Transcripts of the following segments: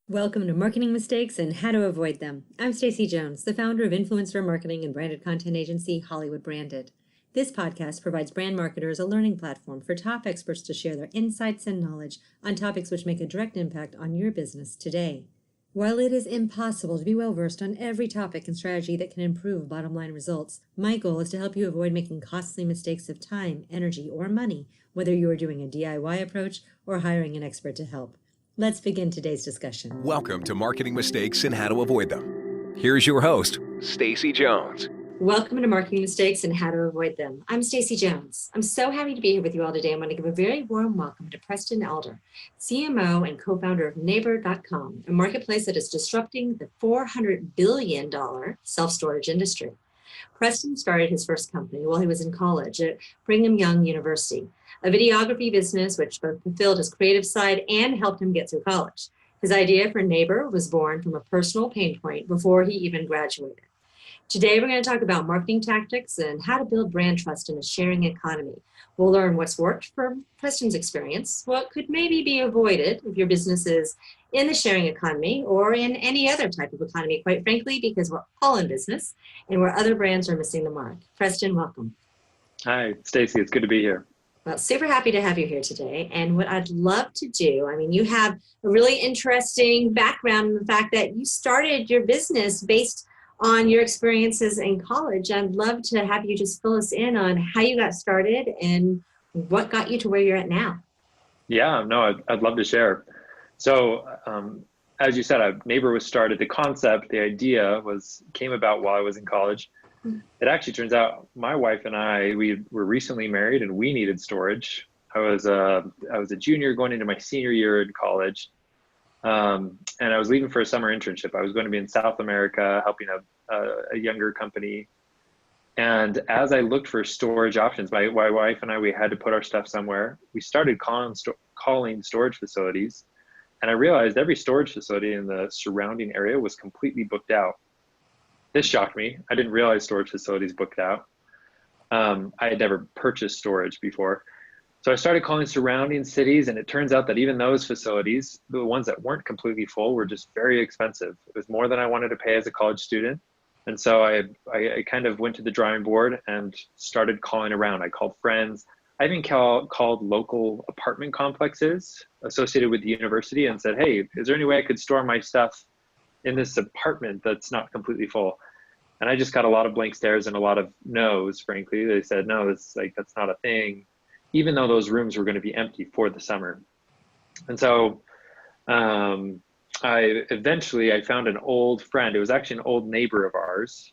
Welcome to Marketing Mistakes and How to Avoid Them. I'm Stacy Jones, the founder of influencer marketing and branded content agency Hollywood Branded. This podcast provides brand marketers a learning platform for top experts to share their insights and knowledge on topics which make a direct impact on your business today. While it is impossible to be well-versed on every topic and strategy that can improve bottom-line results, my goal is to help you avoid making costly mistakes of time, energy, or money, whether you are doing a DIY approach or hiring an expert to help. Let's begin today's discussion. Welcome to Marketing Mistakes and How to Avoid Them. Here's your host, Stacy Jones. Welcome to Marketing Mistakes and How to Avoid Them. I'm Stacy Jones. I'm so happy to be here with you all today. I want to give a very warm welcome to Preston Alder, CMO and co-founder of Neighborcom, a marketplace that is disrupting the $400 billion self-storage industry. Preston started his first company while he was in college at Brigham Young University, a videography business which both fulfilled his creative side and helped him get through college. His idea for Neighbor was born from a personal pain point before he even graduated. Today, we're going to talk about marketing tactics and how to build brand trust in a sharing economy. We'll learn what's worked from Preston's experience, what could maybe be avoided if your business is in the sharing economy or in any other type of economy, quite frankly, because we're all in business and where other brands are missing the mark. Preston, welcome. Hi, Stacy. It's good to be here. Well, super happy to have you here today. And what I'd love to do, you have a really interesting background in the fact that you started your business based on your experiences in college. I'd love to have you just fill us in on how you got started and what got you to where you're at now. Yeah, no, I'd love to share. So, as you said, Neighbor was started. The concept, the idea came about while I was in college. It actually turns out my wife and I, we were recently married and we needed storage. I was a junior going into my senior year in college. And I was leaving for a summer internship. I was going to be in South America helping a younger company. And as I looked for storage options, my wife and I, we had to put our stuff somewhere. We started calling storage facilities. And I realized every storage facility in the surrounding area was completely booked out. This shocked me. I didn't realize storage facilities booked out. I had never purchased storage before. So I started calling surrounding cities, and it turns out that even those facilities, the ones that weren't completely full, were just very expensive. It was more than I wanted to pay as a college student. And so I kind of went to the drawing board and started calling around. I called friends. I even called local apartment complexes associated with the university and said, hey, is there any way I could store my stuff in this apartment that's not completely full? And I just got a lot of blank stares and a lot of no's, frankly. They said, no, that's not a thing, even though those rooms were going to be empty for the summer. And so I found an old friend. It was actually an old neighbor of ours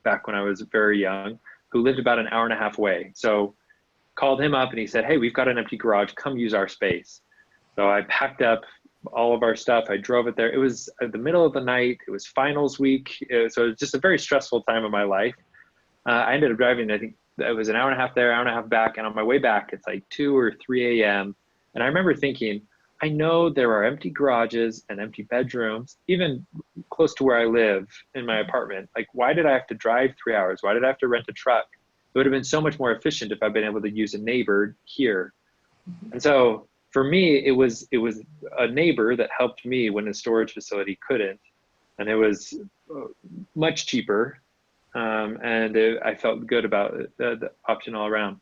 back when I was very young, who lived about an hour and a half away. So called him up and he said, hey, we've got an empty garage, come use our space. So I packed up all of our stuff. I drove it there. It was at the middle of the night. It was finals week. So it was just a very stressful time of my life. I ended up driving, I think it was an hour and a half there, hour and a half back. And on my way back, it's like 2 or 3 a.m. And I remember thinking, I know there are empty garages and empty bedrooms, even close to where I live in my apartment. Like, why did I have to drive 3 hours? Why did I have to rent a truck? It would have been so much more efficient if I'd been able to use a neighbor here. And so for me, it was a neighbor that helped me when a storage facility couldn't. And it was much cheaper. I felt good about the option all around.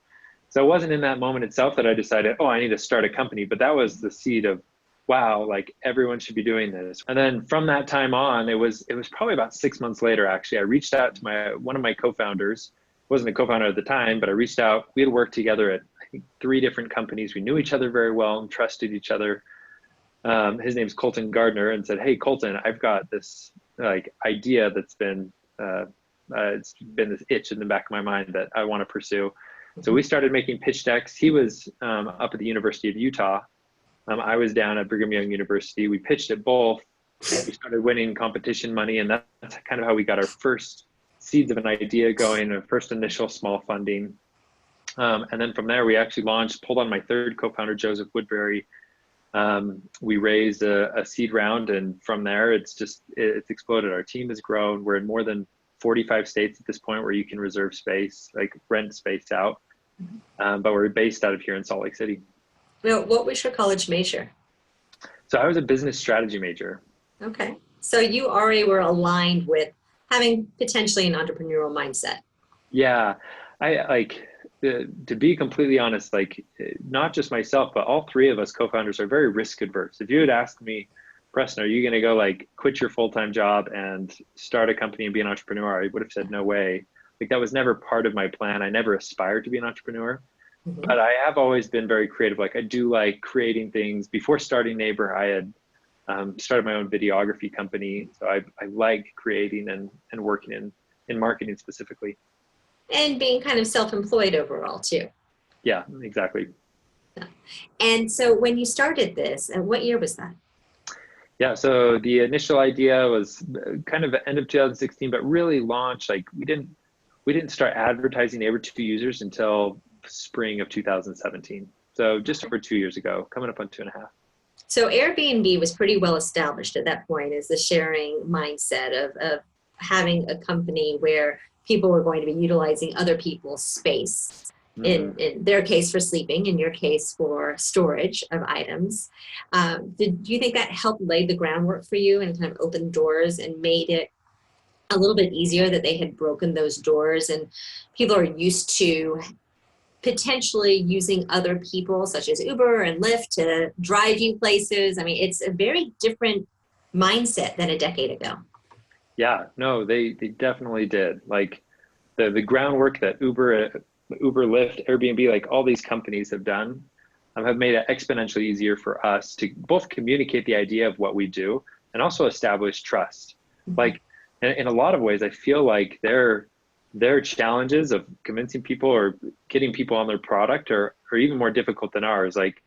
So it wasn't in that moment itself that I decided, I need to start a company, but that was the seed of, wow, like everyone should be doing this. And then from that time on, it was probably about 6 months later, actually, I reached out to one of my co-founders. Wasn't a co-founder at the time, but I reached out. We had worked together at, I think, 3 different companies. We knew each other very well and trusted each other. His name's Colton Gardner, and said, hey, Colton, I've got this idea that's been, it's been this itch in the back of my mind that I want to pursue. So we started making pitch decks. He was up at the University of Utah. I was down at Brigham Young University. We pitched at both. We started winning competition money, and that's kind of how we got our first seeds of an idea going, our first initial small funding. And then from there, we actually pulled on my third co-founder, Joseph Woodbury. We raised a seed round, and from there, it's exploded. Our team has grown. We're in more than 45 states at this point where you can reserve space, like rent space out. But we're based out of here in Salt Lake City. Now, what was your college major? So I was a business strategy major. Okay. So you already were aligned with having potentially an entrepreneurial mindset. Yeah, I like to be completely honest, like not just myself, but all three of us co-founders are very risk adverse. If you had asked me, Preston, are you going to go like quit your full-time job and start a company and be an entrepreneur? I would have said no way. Like that was never part of my plan. I never aspired to be an entrepreneur, Mhm. but I have always been very creative. Like I do like creating things. Before starting Neighbor, I had started my own videography company. So I like creating and working in marketing specifically. And being kind of self-employed overall too. Yeah, exactly. And so when you started this, and what year was that? Yeah, so the initial idea was kind of the end of 2016, but really launched like we didn't start advertising Neighbor to users until spring of 2017. So just over 2 years ago, coming up on 2.5. So Airbnb was pretty well established at that point as the sharing mindset of having a company where people were going to be utilizing other people's space. Mm-hmm. In their case for sleeping, in your case for storage of items. Do you think that helped lay the groundwork for you and kind of opened doors and made it a little bit easier that they had broken those doors and people are used to potentially using other people such as Uber and Lyft to drive you places? I mean, it's a very different mindset than a decade ago. Yeah, no, they definitely did. Like the groundwork that Uber, Lyft, Airbnb, like all these companies have done, have made it exponentially easier for us to both communicate the idea of what we do and also establish trust. Mhm. Like in a lot of ways, I feel like their challenges of convincing people or getting people on their product are even more difficult than ours. Like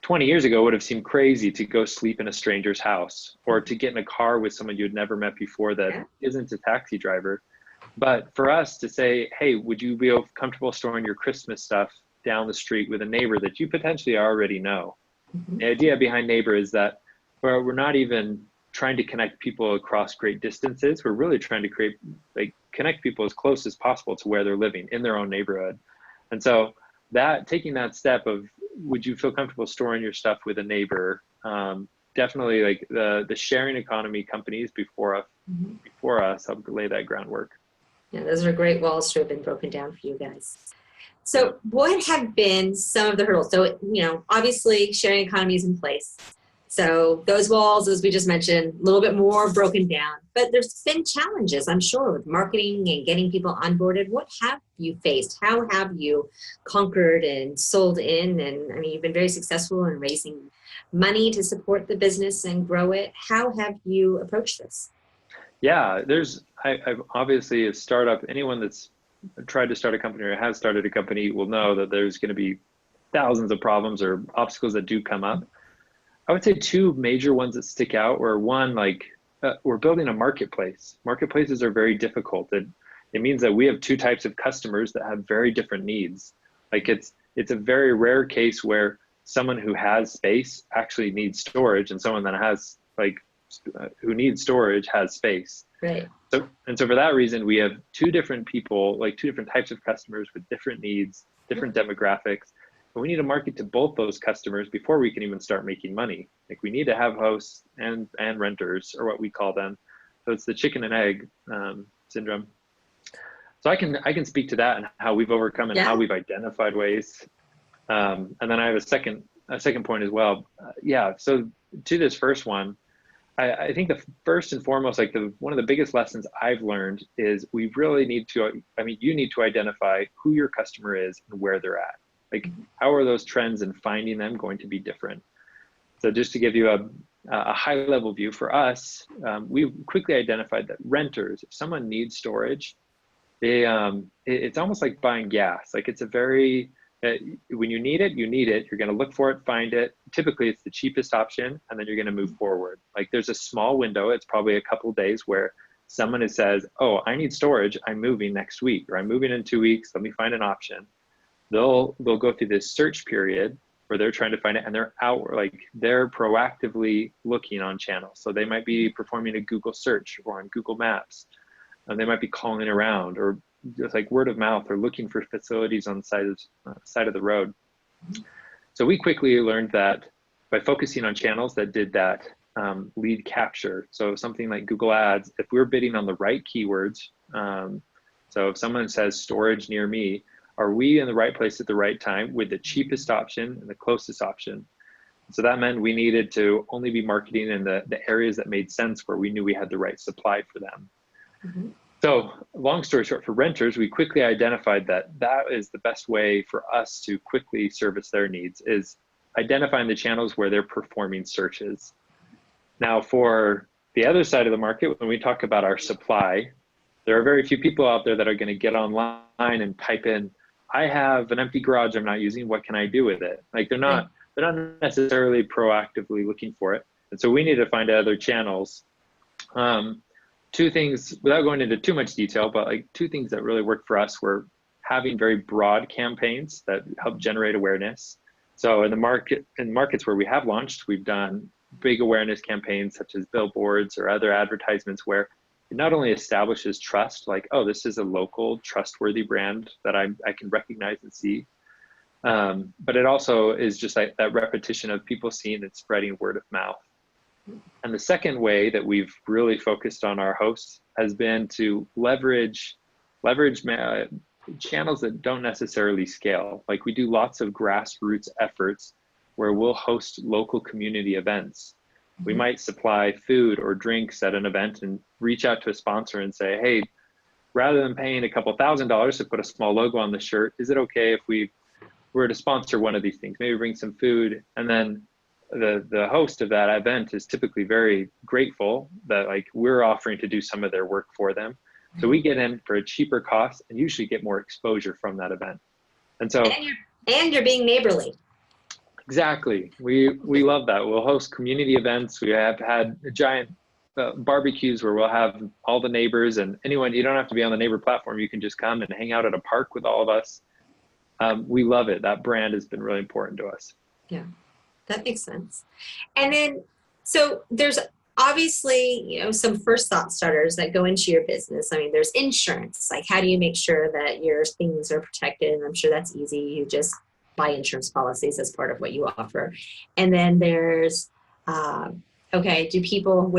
20 years ago would have seemed crazy to go sleep in a stranger's house or to get in a car with someone you'd never met before that Yeah. isn't a taxi driver. But for us to say, hey, would you be comfortable storing your Christmas stuff down the street with a neighbor that you potentially already know? Mhm. The idea behind Neighbor is that we're not even trying to connect people across great distances. We're really trying to connect people as close as possible to where they're living in their own neighborhood. And so that taking that step of would you feel comfortable storing your stuff with a neighbor? Definitely like the sharing economy companies Mhm. before us helped lay that groundwork. Yeah, those are great walls to have been broken down for you guys. Yeah. So, what have been some of the hurdles? So, obviously, sharing economy is in place. So, those walls, as we just mentioned, a little bit more broken down. But there's been challenges, I'm sure, with marketing and getting people onboarded. What have you faced? How have you conquered and sold in? And I mean, you've been very successful in raising money to support the business and grow it. How have you approached this? Yeah, I've obviously a startup, anyone that's tried to start a company or has started a company will know that there's going to be thousands of problems or obstacles that do come up. I would say two major ones that stick out were one, like we're building a marketplace. Marketplaces are very difficult. It means that we have two types of customers that have very different needs. Like it's a very rare case where someone who has space actually needs storage and someone that has who needs storage has space. Right. So for that reason, we have two different people, like two different types of customers with different needs, different demographics. And we need to market to both those customers before we can even start making money. Like we need to have hosts and renters, or what we call them. So it's the chicken and egg syndrome. So I can speak to that and how we've overcome and how Yeah. we've identified ways. And then I have a second point as well. Yeah. So to this first one, I think the first and foremost, like one of the biggest lessons I've learned is we really need to, you need to identify who your customer is and where they're at. Like, how are those trends and finding them going to be different? So just to give you a high level view for us, we quickly identified that renters, if someone needs storage, it's almost like buying gas. Like it's a very, when you need it, you need it. You're going to look for it, find it. Typically, it's the cheapest option, and then you're going to move forward. Like there's a small window. It's probably a couple of days where someone who says, "Oh, I need storage. I'm moving next week, or I'm moving in 2 weeks. Let me find an option." They'll go through this search period where they're trying to find it, and they're proactively looking on channels. So they might be performing a Google search or on Google Maps, and they might be calling around or just like word of mouth or looking for facilities on the side of the road. So we quickly learned that by focusing on channels that did that lead capture. So something like Google Ads, if we're bidding on the right keywords, so if someone says storage near me, are we in the right place at the right time with the cheapest option and the closest option? So that meant we needed to only be marketing in the areas that made sense, where we knew we had the right supply for them. Mm-hmm. So long story short, for renters, we quickly identified that that is the best way for us to quickly service their needs, is identifying the channels where they're performing searches. Now, for the other side of the market, when we talk about our supply, there are very few people out there that are going to get online and type in, I have an empty garage I'm not using, what can I do with it? Like they're not necessarily proactively looking for it. And so we need to find other channels. Two things, without going into too much detail, but like two things that really worked for us were having very broad campaigns that help generate awareness. So in markets where we have launched, we've done big awareness campaigns such as billboards or other advertisements, where it not only establishes trust, like, oh, this is a local trustworthy brand that I can recognize and see, but it also is just like that repetition of people seeing and spreading word of mouth. And the second way that we've really focused on our hosts has been to leverage channels that don't necessarily scale. Like we do lots of grassroots efforts where we'll host local community events. We might supply food or drinks at an event and reach out to a sponsor and say, hey, rather than paying a couple $1,000s to put a small logo on the shirt, is it okay if we were to sponsor one of these things? Maybe bring some food. And then the host of that event is typically very grateful that like we're offering to do some of their work for them. So we get in for a cheaper cost and usually get more exposure from that event. And so and you're being neighborly. Exactly. We love that. We'll host community events. We have had giant barbecues where we'll have all the neighbors and anyone. You don't have to be on the neighbor platform. You can just come and hang out at a park with all of us. We love it. That brand has been really important to us. Yeah, that makes sense. And then, so there's obviously, some first thought starters that go into your business. I mean, there's insurance. Like, how do you make sure that your things are protected? And I'm sure that's easy. You just buy insurance policies as part of what you offer. And then there's, do people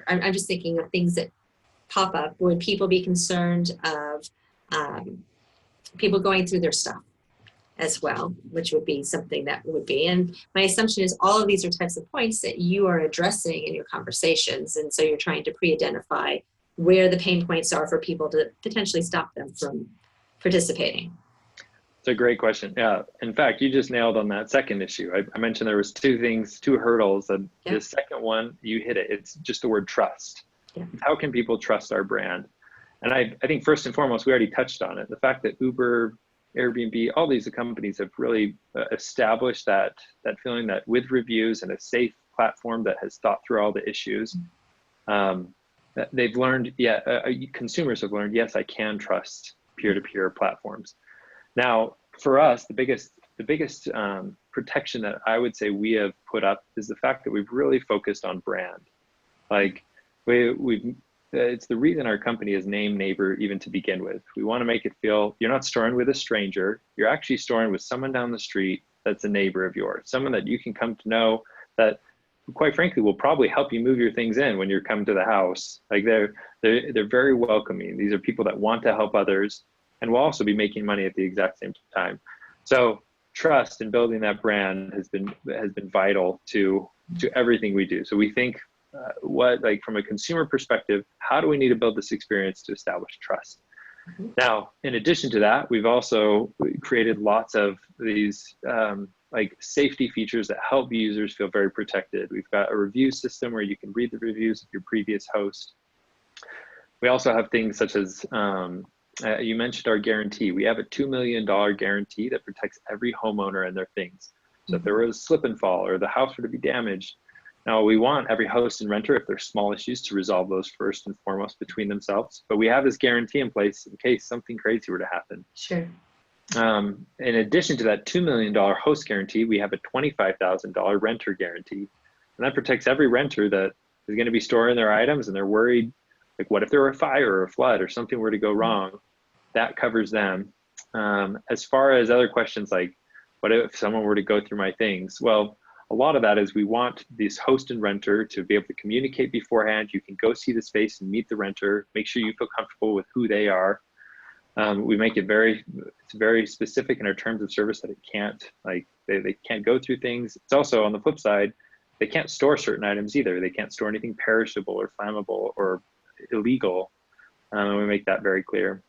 I'm just thinking of things that pop up. Would people be concerned of people going through their stuff as well, which would be something that would be. And my assumption is all of these are types of points that you are addressing in your conversations. And so you're trying to pre-identify where the pain points are for people to potentially stop them from participating. It's a great question. Yeah. In fact, you just nailed on that second issue. I mentioned there was two hurdles, and the second one, you hit it. It's just the word trust. Yeah. How can people trust our brand? And I think first and foremost, we already touched on it. The fact that Uber, Airbnb, all these companies have really established that feeling that with reviews and a safe platform that has thought through all the issues, that they've learned, consumers have learned, yes, I can trust peer-to-peer platforms. Now, for us, the biggest protection that I would say we have put up is the fact that we've really focused on brand. Like it's the reason our company is named Neighbor even to begin with. We want to make it feel you're not storing with a stranger. You're actually storing with someone down the street that's a neighbor of yours, someone that you can come to know, that quite frankly will probably help you move your things in when you're coming to the house. Like they're very welcoming. These are people that want to help others and will also be making money at the exact same time. So trust and building that brand has been vital to everything we do. So we think from a consumer perspective, how do we need to build this experience to establish trust? Mm-hmm. Now, in addition to that, we've also created lots of these safety features that help users feel very protected. We've got a review system where you can read the reviews of your previous host. We also have things such as, you mentioned our guarantee. We have a $2 million guarantee that protects every homeowner and their things. So if there was a slip and fall or the house were to be damaged, now we want every host and renter, if there's small issues, to resolve those first and foremost between themselves. But we have this guarantee in place in case something crazy were to happen. Sure. In addition to that $2 million host guarantee, we have a $25,000 renter guarantee. And that protects every renter that is going to be storing their items and they're worried, like what if there were a fire or a flood or something were to go wrong? That covers them. As far as other questions like, what if someone were to go through my things? Well, a a lot of that is we want this host and renter to be able to communicate beforehand. You can go see the space and meet the renter, make sure you feel comfortable with who they are. We make it it's very specific in our terms of service that it can't, like, they can't go through things. It's also, on the flip side, they can't store certain items either. They can't store anything perishable or flammable or illegal. And we make that very clear.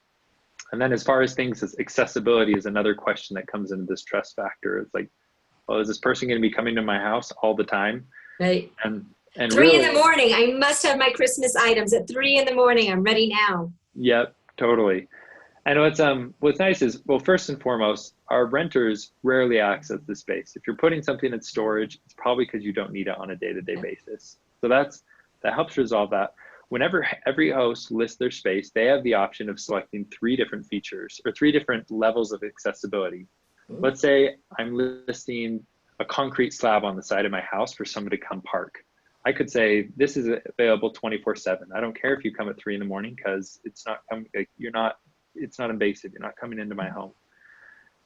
And then as far as things as accessibility is another question that comes into this trust factor. It's like, well, is this person going to be coming to my house all the time? Right. And 3 really, in the morning, I must have my Christmas items at 3 in the morning. I'm ready now. Yep, totally. And what's nice is, well, first and foremost, our renters rarely access the space. If you're putting something in storage, it's probably because you don't need it on a day-to-day basis. So that helps resolve that. Whenever every host lists their space, they have the option of selecting 3 different features or 3 different levels of accessibility. Let's say I'm listing a concrete slab on the side of my house for someone to come park. I could say this is available 24/7. I don't care if you come at 3 in the morning, because it's not it's not invasive. You're not coming into my home.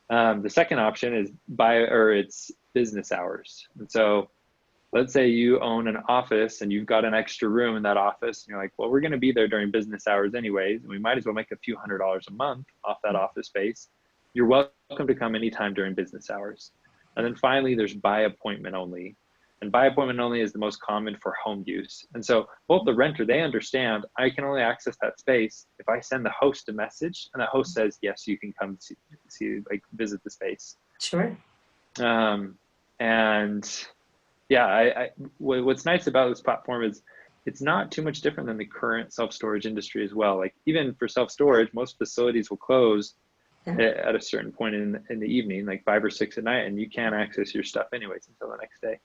The second option is it's business hours. And so let's say you own an office and you've got an extra room in that office, and you're like, well, we're going to be there during business hours anyways, and we might as well make a few $100s a month off that office space. You're welcome to come anytime during business hours. And then finally, there's by appointment only. And by appointment only is the most common for home use. And so both the renter, they understand I can only access that space if I send the host a message and that host says, yes, you can come see like visit the space. Sure. And yeah, what's nice about this platform is it's not too much different than the current self-storage industry as well. Like, even for self-storage, most facilities will close at a certain point in the evening, like 5 or 6 at night, and you can't access your stuff anyways until the next day.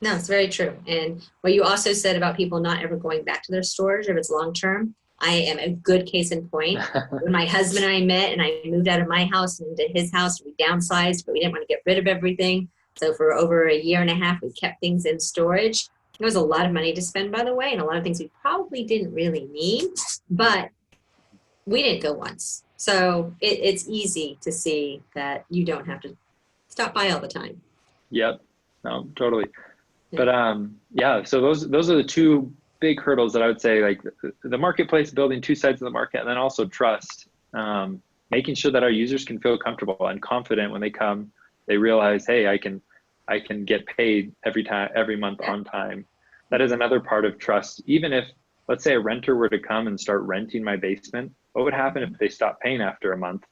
No, it's very true. And what you also said about people not ever going back to their storage if it's long-term, I am a good case in point. When my husband and I met and I moved out of my house and into his house, we downsized, but we didn't want to get rid of everything. So for over a year and a half, we kept things in storage. It was a lot of money to spend, by the way, and a lot of things we probably didn't really need, but we didn't go once. So it's easy to see that you don't have to stop by all the time. Yep, no, totally. But yeah, so those are the 2 big hurdles that I would say, like the marketplace, building 2 sides of the market, and then also trust, making sure that our users can feel comfortable and confident when they come. They realize, hey, I can get paid every month on time. That is another part of trust. Even if, let's say, a renter were to come and start renting my basement, what would happen if they stopped paying after a month?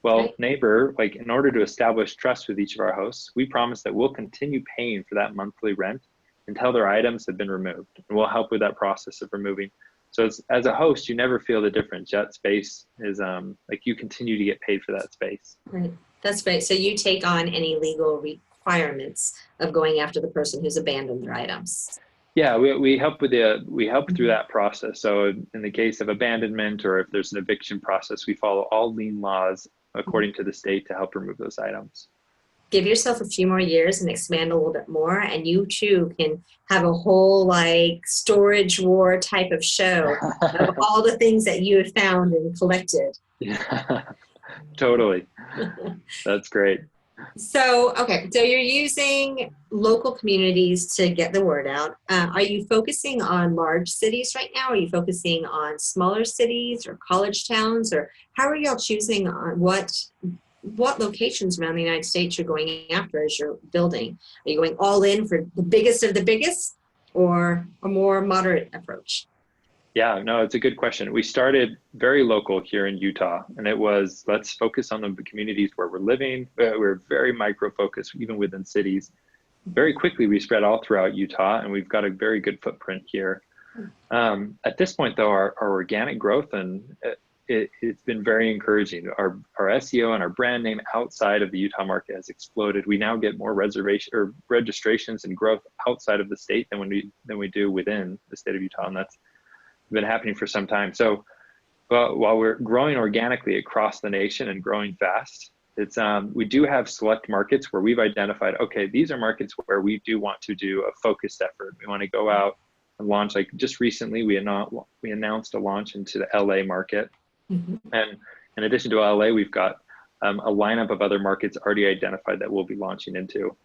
Well, Neighbor, like, in order to establish trust with each of our hosts, we promise that we'll continue paying for that monthly rent until their items have been removed, and we'll help with that process of removing. So as a host, you never feel the difference. That space is like, you continue to get paid for that space. Right. That's great. So you take on any legal requirements of going after the person who's abandoned their items. Yeah, we help through that process. So in the case of abandonment, or if there's an eviction process, we follow all lien laws according to the state to help remove those items. Give yourself a few more years and expand a little bit more, and you too can have a whole like storage war type of show of all the things that you have found and collected. Yeah, totally. That's great. So, okay, so you're using local communities to get the word out. Are you focusing on large cities right now? Are you focusing on smaller cities or college towns? Or how are y'all choosing on what locations around the United States you're going after as you're building? Are you going all in for the biggest of the biggest, or a more moderate approach? Yeah, no, it's a good question. We started very local here in Utah, and it was, let's focus on the communities where we're living. We're very micro-focused, even within cities. Very quickly, we spread all throughout Utah, and we've got a very good footprint here. At this point, though, our organic growth, and it's been very encouraging. Our SEO and our brand name outside of the Utah market has exploded. We now get more registrations and growth outside of the state than we do within the state of Utah, and that's been happening for some time. So while we're growing organically across the nation and growing fast, it's we do have select markets where we've identified, okay, these are markets where we do want to do a focused effort. We want to go out and launch. Like, just recently, we announced a launch into the LA market. Mm-hmm. And in addition to LA, we've got a lineup of other markets already identified that we'll be launching into.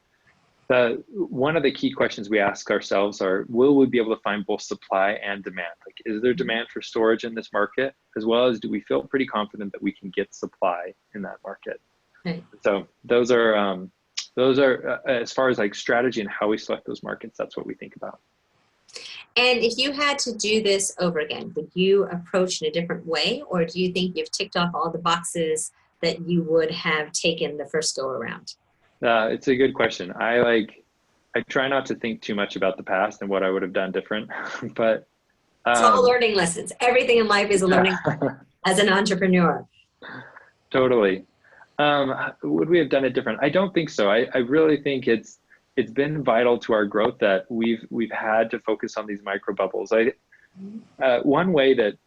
One of the key questions we ask ourselves are, will we be able to find both supply and demand? Like, is there demand for storage in this market, as well as do we feel pretty confident that we can get supply in that market? Right. So those are as far as like strategy and how we select those markets, that's what we think about. And if you had to do this over again, would you approach in a different way, or do you think you've ticked off all the boxes that you would have taken the first go around? It's a good question. I try not to think too much about the past and what I would have done different, but it's all learning lessons. Everything in life is a learning lesson as an entrepreneur. Totally. Would we have done it different? I don't think so. I really think it's been vital to our growth that we've had to focus on these micro bubbles. One way that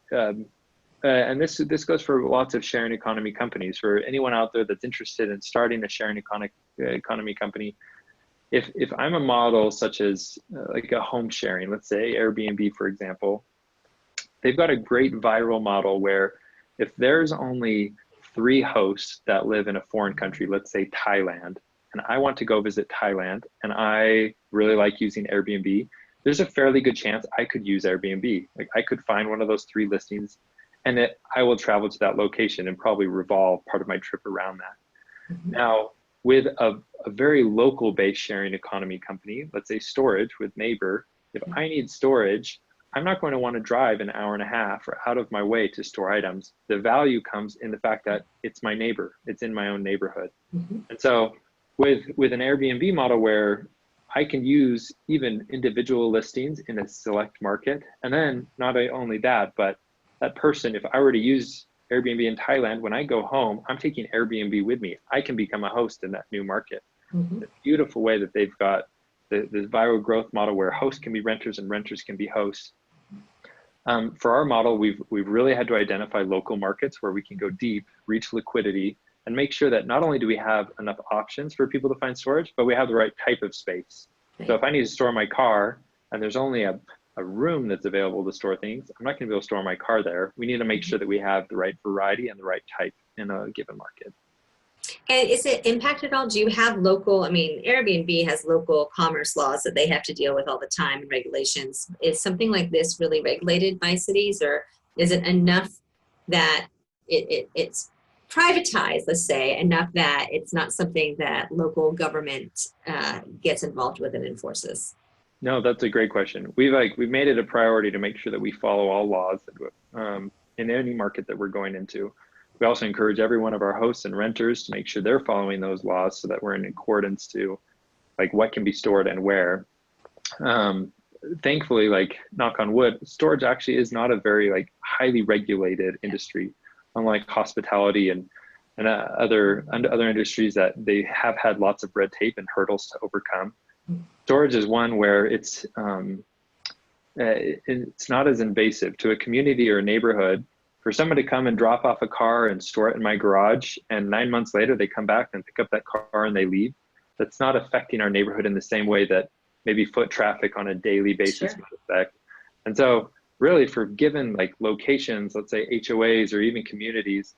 and this goes for lots of sharing economy companies. For anyone out there that's interested in starting a sharing economy company, if I'm a model such as like a home sharing, let's say Airbnb, for example, they've got a great viral model where if there's only 3 hosts that live in a foreign country, let's say Thailand, and I want to go visit Thailand and I really like using Airbnb, there's a fairly good chance I could use Airbnb. Like, I could find one of those 3 listings and I will travel to that location and probably revolve part of my trip around that. Mm-hmm. Now, with a very local based sharing economy company, let's say storage with Neighbor, if I need storage, I'm not going to want to drive an hour and a half or out of my way to store items. The value comes in the fact that it's my neighbor, it's in my own neighborhood. Mm-hmm. And so with an Airbnb model where I can use even individual listings in a select market, and then not only that, but that person, if I were to use Airbnb in Thailand, when I go home, I'm taking Airbnb with me. I can become a host in that new market. Mm-hmm. The beautiful way that they've got this viral growth model where hosts can be renters and renters can be hosts. For our model, we've really had to identify local markets where we can go deep, reach liquidity, and make sure that not only do we have enough options for people to find storage, but we have the right type of space. Okay. So if I need to store my car and there's only a room that's available to store things, I'm not going to be able to store my car there. We need to make sure that we have the right variety and the right type in a given market. And is it impacted at all? Do you have local, Airbnb has local commerce laws that they have to deal with all the time and regulations. Is something like this really regulated by cities, or is it enough that it's privatized, let's say, enough that it's not something that local government gets involved with and enforces? No, that's a great question. We've made it a priority to make sure that we follow all laws in any market that we're going into. We also encourage every one of our hosts and renters to make sure they're following those laws so that we're in accordance to like what can be stored and where. Thankfully, like, knock on wood, storage actually is not a very like highly regulated industry, unlike hospitality and other industries that they have had lots of red tape and hurdles to overcome. Storage is one where it's not as invasive to a community or a neighborhood. For someone to come and drop off a car and store it in my garage, and 9 months later they come back and pick up that car and they leave, that's not affecting our neighborhood in the same way that maybe foot traffic on a daily basis might affect. And so really, for given like locations, let's say HOAs or even communities,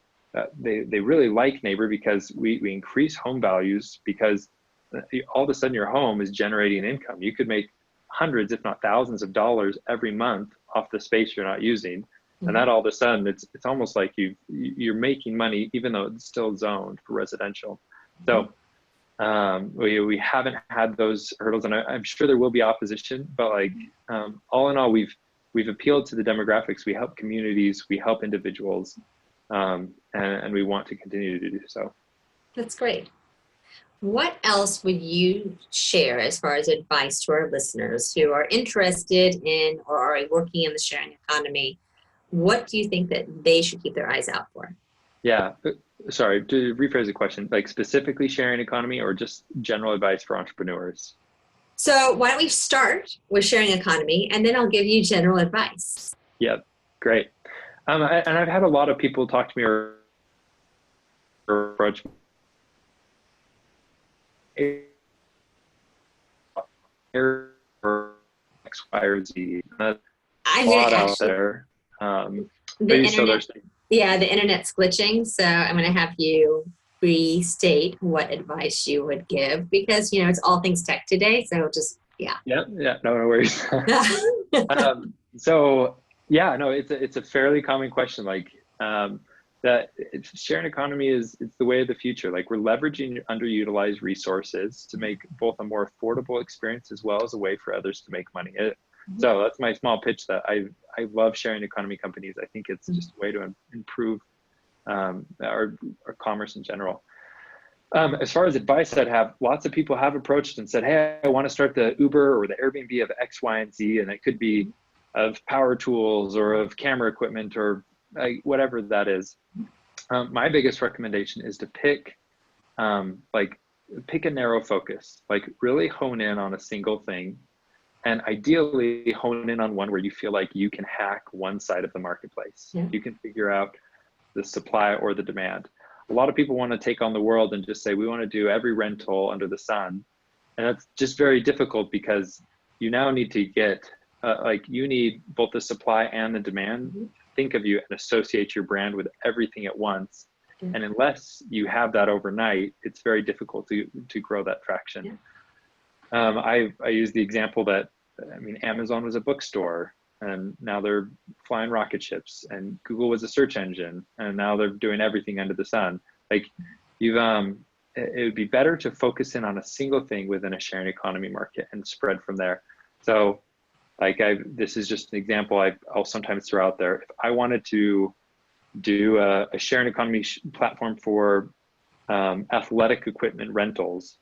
they really like Neighbor because we increase home values, because all of a sudden your home is generating income. You could make hundreds, if not thousands of dollars every month off the space you're not using. And that all of a sudden, it's almost like you're making money, even though it's still zoned for residential. So we haven't had those hurdles, and I'm sure there will be opposition. But like all in all, we've appealed to the demographics. We help communities, we help individuals, and we want to continue to do so. That's great. What else would you share as far as advice to our listeners who are interested in or are working in the sharing economy? What do you think that they should keep their eyes out for? Yeah, sorry, to rephrase the question, like specifically sharing economy or just general advice for entrepreneurs? So why don't we start with sharing economy, and then I'll give you general advice. Yeah, great. And I've had a lot of people talk to me or approach me X, Y, or Z. A lot out there. The internet's glitching, so I'm going to have you restate what advice you would give? Because, it's all things tech today. So just, yeah. Yeah, no worries. So yeah, no, it's a fairly common question. Like that sharing economy it's the way of the future. Like we're leveraging underutilized resources to make both a more affordable experience as well as a way for others to make money. So that's my small pitch that I love sharing economy companies. I think it's just a way to improve our commerce in general. As far as advice I'd have, lots of people have approached and said, hey, I want to start the Uber or the Airbnb of X, Y, and Z. And it could be of power tools or of camera equipment or whatever that is. My biggest recommendation is to pick a narrow focus, like really hone in on a single thing, and ideally hone in on one where you feel like you can hack one side of the marketplace. Yeah. You can figure out the supply or the demand. A lot of people want to take on the world and just say, we want to do every rental under the sun. And that's just very difficult because you now need to get, you need both the supply and the demand. Think of you and associate your brand with everything at once. And unless you have that overnight, it's very difficult to grow that traction. I use the example that, Amazon was a bookstore and now they're flying rocket ships, and Google was a search engine and now they're doing everything under the sun. Like it would be better to focus in on a single thing within a sharing economy market and spread from there. So this is just an example I'll sometimes throw out there. If I wanted to do a sharing economy platform for athletic equipment rentals,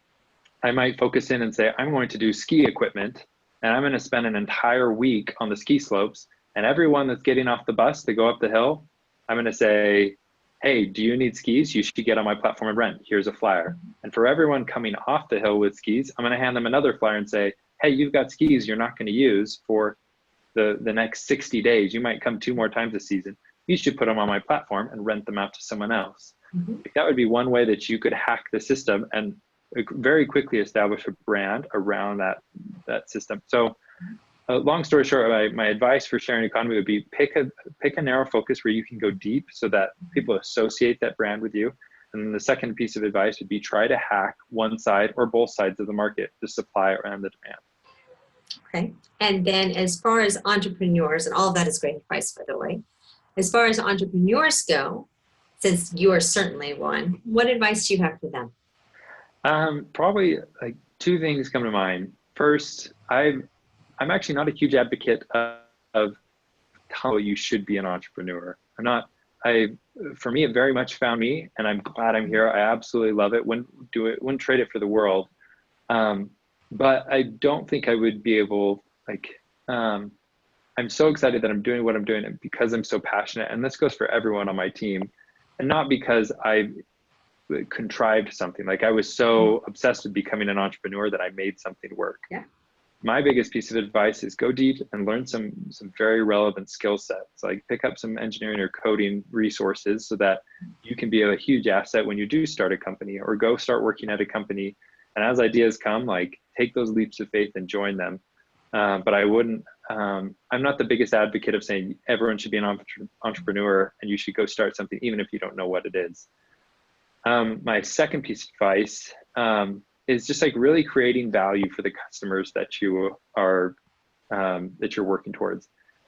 I might focus in and say, I'm going to do ski equipment, and I'm going to spend an entire week on the ski slopes, and everyone that's getting off the bus to go up the hill, I'm going to say, hey, do you need skis? You should get on my platform and rent. Here's a flyer. And for everyone coming off the hill with skis, I'm going to hand them another flyer and say, hey, you've got skis you're not going to use for the next 60 days. You might come 2 more times a season. You should put them on my platform and rent them out to someone else. That would be one way that you could hack the system and very quickly establish a brand around that system. So long story short, my advice for sharing economy would be pick a narrow focus where you can go deep so that people associate that brand with you. And then the second piece of advice would be try to hack one side or both sides of the market, the supply and the demand. Okay. And then as far as entrepreneurs, and all of that is great advice, by the way, as far as entrepreneurs go, since you are certainly one, what advice do you have for them? Probably 2 things come to mind. First, I'm actually not a huge advocate of how you should be an entrepreneur. For me, it very much found me, and I'm glad I'm here. I absolutely love it. Wouldn't trade it for the world. But I don't think I would be able, I'm so excited that I'm doing what I'm doing because I'm so passionate. And this goes for everyone on my team, and not because I contrived something. I was so obsessed with becoming an entrepreneur that I made something work. Yeah. My biggest piece of advice is go deep and learn some very relevant skill sets. Pick up some engineering or coding resources so that you can be a huge asset when you do start a company, or go start working at a company. And as ideas come, take those leaps of faith and join them. But I wouldn't, I'm not the biggest advocate of saying everyone should be an entrepreneur and you should go start something, even if you don't know what it is. My second piece of advice is just really creating value for the customers that you are, that you're working towards.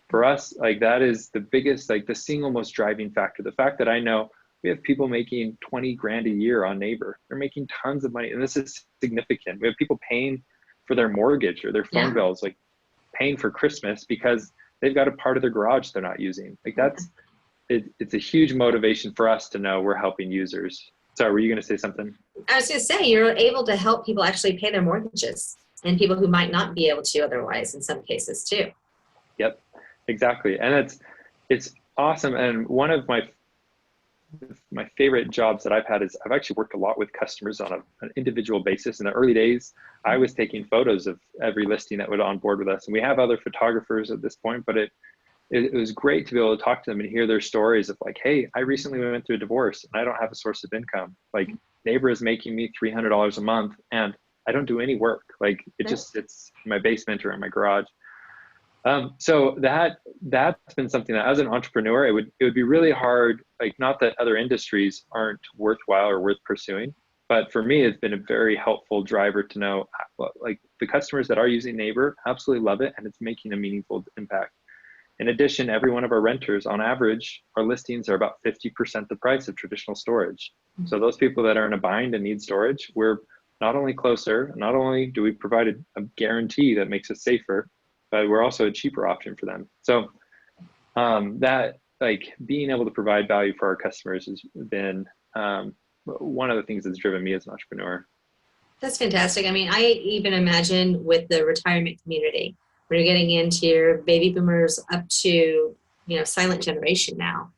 For us, that is the biggest, the single most driving factor. The fact that I know we have people making 20 grand a year on Neighbor. They're making tons of money, and this is significant. We have people paying for their mortgage or their phone bills, paying for Christmas because they've got a part of their garage they're not using. It's a huge motivation for us to know we're helping users. Sorry, were you going to say something? I was going to say, you're able to help people actually pay their mortgages, and people who might not be able to otherwise in some cases too. Yep, exactly. And it's awesome. And one of my favorite jobs that I've had is I've actually worked a lot with customers on an individual basis. In the early days, I was taking photos of every listing that would onboard with us. And we have other photographers at this point, but it was great to be able to talk to them and hear their stories of hey, I recently went through a divorce and I don't have a source of income. Neighbor is making me $300 a month and I don't do any work. It just sits in my basement or in my garage. So that's been something that, as an entrepreneur, it would be really hard. Like, not that other industries aren't worthwhile or worth pursuing, but for me, it's been a very helpful driver to know, like, the customers that are using Neighbor absolutely love it, and it's making a meaningful impact. In addition, every one of our renters, on average, our listings are about 50% the price of traditional storage. So those people that are in a bind and need storage, we're not only closer, not only do we provide a guarantee that makes us safer, but we're also a cheaper option for them. So that, like, being able to provide value for our customers has been one of the things that's driven me as an entrepreneur. That's fantastic. I mean, I even imagine with the retirement community, when you're getting into your baby boomers up to, silent generation now,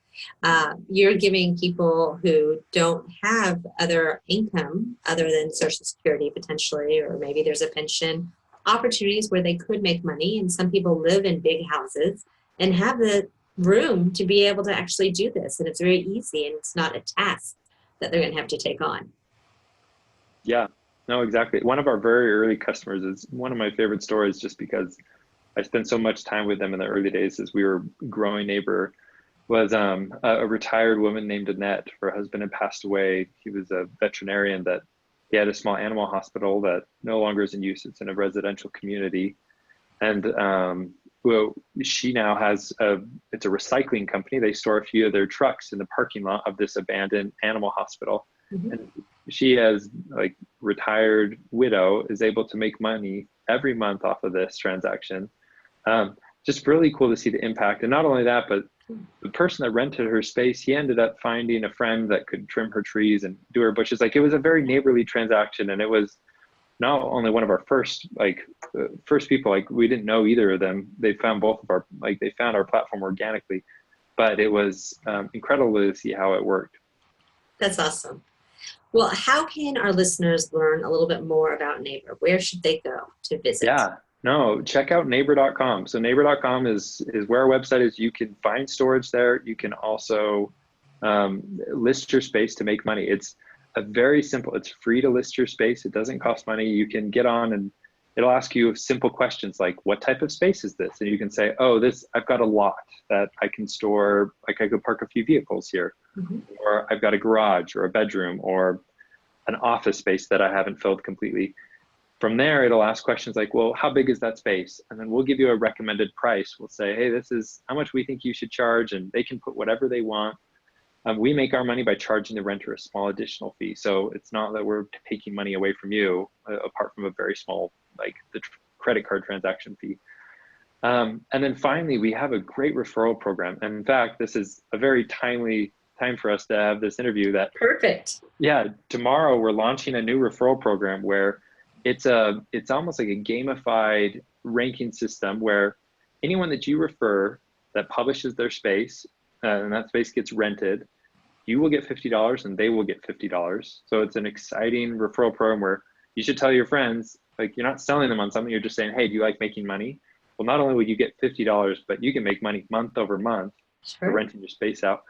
you're giving people who don't have other income other than Social Security potentially, or maybe there's a pension, opportunities where they could make money. And some people live in big houses and have the room to be able to actually do this. And it's very easy, and it's not a task that they're going to have to take on. Yeah, no, exactly. One of our very early customers is one of my favorite stories, just because I spent so much time with them in the early days as we were growing Neighbor. Was a retired woman named Annette. Her husband had passed away. He was a veterinarian that he had a small animal hospital that no longer is in use. It's in a residential community. And well, she now has it's a recycling company. They store a few of their trucks in the parking lot of this abandoned animal hospital. Mm-hmm. And she, as like retired widow, is able to make money every month off of this transaction. Just really cool to see the impact. And not only that, but the person that rented her space, he ended up finding a friend that could trim her trees and do her bushes. Like, it was a very neighborly transaction. And it was not only one of our first people, like, we didn't know either of them. They found they found our platform organically, but it was incredible to see how it worked. That's awesome. Well, how can our listeners learn a little bit more about Neighbor? Where should they go to visit? Yeah. No, check out Neighbor.com. So Neighbor.com is where our website is. You can find storage there. You can also list your space to make money. It's it's free to list your space. It doesn't cost money. You can get on and it'll ask you simple questions like, what type of space is this? And you can say, I've got a lot that I can store, like I could park a few vehicles here, mm-hmm. or I've got a garage or a bedroom or an office space that I haven't filled completely. From there, it'll ask questions like, well, how big is that space? And then we'll give you a recommended price. We'll say, hey, this is how much we think you should charge, and they can put whatever they want. We make our money by charging the renter a small additional fee. So it's not that we're taking money away from you, apart from a very small, like the credit card transaction fee. And then finally, we have a great referral program. And in fact, this is a very timely time for us to have this interview. Perfect. Yeah, tomorrow we're launching a new referral program where it's almost like a gamified ranking system where anyone that you refer that publishes their space and that space gets rented, you will get $50 and they will get $50. So it's an exciting referral program where you should tell your friends, like, you're not selling them on something, you're just saying, hey, do you like making money? Well, not only will you get $50, but you can make money month over month for renting your space out.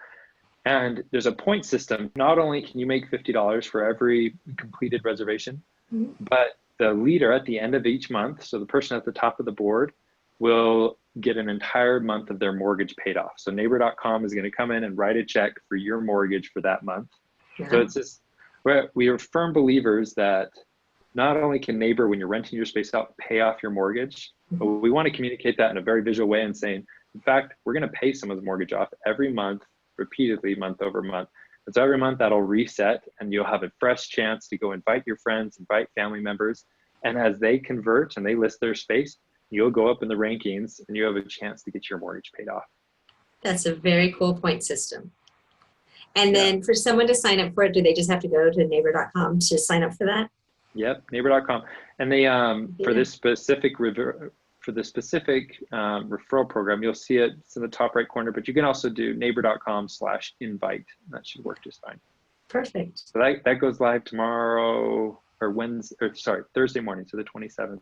And there's a point system. Not only can you make $50 for every completed reservation, mm-hmm. but the leader at the end of each month, so the person at the top of the board, will get an entire month of their mortgage paid off. So Neighbor.com is going to come in and write a check for your mortgage for that month. Yeah. So it's just, we are firm believers that not only can Neighbor, when you're renting your space out, pay off your mortgage, mm-hmm. but we want to communicate that in a very visual way and saying, in fact, we're going to pay someone's mortgage off every month, repeatedly, month over month. And so every month that'll reset and you'll have a fresh chance to go invite your friends, invite family members. And as they convert and they list their space, you'll go up in the rankings and you have a chance to get your mortgage paid off. That's a very cool point system. And then for someone to sign up for it, do they just have to go to Neighbor.com to sign up for that? Yep, Neighbor.com. And they for this specific referral program, you'll see it's in the top right corner, but you can also do Neighbor.com/invite. That should work just fine. Perfect. So that goes live tomorrow or Thursday morning, so the 27th.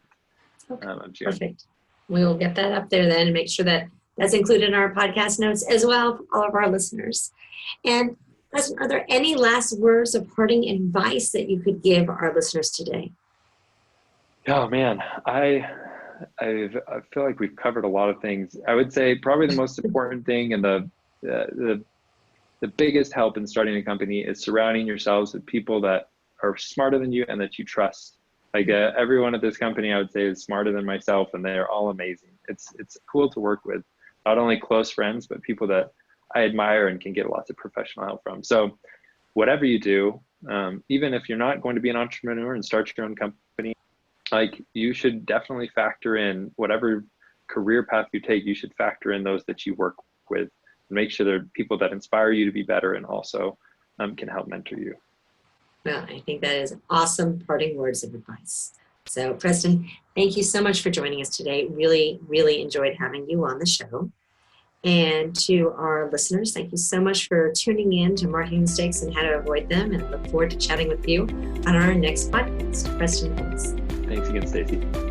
Okay. Perfect. We'll get that up there then and make sure that that's included in our podcast notes as well for all of our listeners. And Preston, are there any last words of parting advice that you could give our listeners today? Oh man, I feel like we've covered a lot of things. I would say probably the most important thing and the biggest help in starting a company is surrounding yourselves with people that are smarter than you and that you trust. Like everyone at this company, I would say, is smarter than myself, and they're all amazing. It's cool to work with, not only close friends, but people that I admire and can get lots of professional help from. So whatever you do, even if you're not going to be an entrepreneur and start your own company, like you should definitely factor in whatever career path you take, you should factor in those that you work with and make sure they're people that inspire you to be better and also can help mentor you. Well, I think that is awesome parting words of advice. So Preston, thank you so much for joining us today. Really, really enjoyed having you on the show. And to our listeners, thank you so much for tuning in to Marketing Mistakes and How to Avoid Them. And I look forward to chatting with you on our next podcast. Preston, thanks. Thanks again, Stacy.